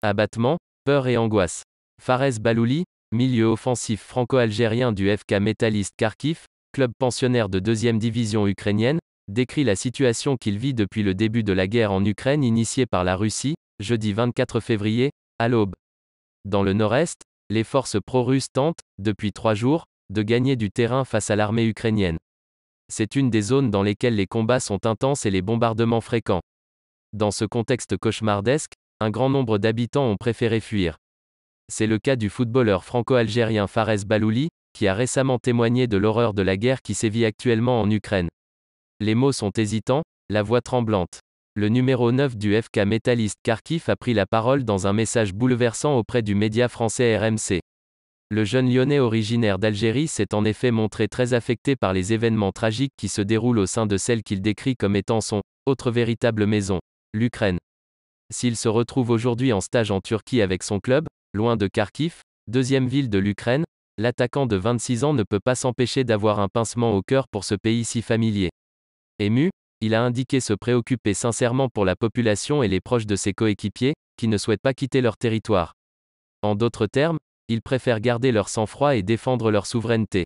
Abattement, peur et angoisse. Fares Balouli, milieu offensif franco-algérien du FK Metalist Kharkiv, club pensionnaire de 2e division ukrainienne, décrit la situation qu'il vit depuis le début de la guerre en Ukraine initiée par la Russie, jeudi 24 février, à l'aube. Dans le nord-est, les forces pro-russes tentent, depuis 3 jours, de gagner du terrain face à l'armée ukrainienne. C'est une des zones dans lesquelles les combats sont intenses et les bombardements fréquents. Dans ce contexte cauchemardesque, un grand nombre d'habitants ont préféré fuir. C'est le cas du footballeur franco-algérien Fares Balouli, qui a récemment témoigné de l'horreur de la guerre qui sévit actuellement en Ukraine. Les mots sont hésitants, la voix tremblante. Le numéro 9 du FK Metalist Kharkiv a pris la parole dans un message bouleversant auprès du média français RMC. Le jeune Lyonnais originaire d'Algérie s'est en effet montré très affecté par les événements tragiques qui se déroulent au sein de celle qu'il décrit comme étant son autre véritable maison, l'Ukraine. S'il se retrouve aujourd'hui en stage en Turquie avec son club, loin de Kharkiv, deuxième ville de l'Ukraine, l'attaquant de 26 ans ne peut pas s'empêcher d'avoir un pincement au cœur pour ce pays si familier. Ému, il a indiqué se préoccuper sincèrement pour la population et les proches de ses coéquipiers, qui ne souhaitent pas quitter leur territoire. En d'autres termes, ils préfèrent garder leur sang-froid et défendre leur souveraineté.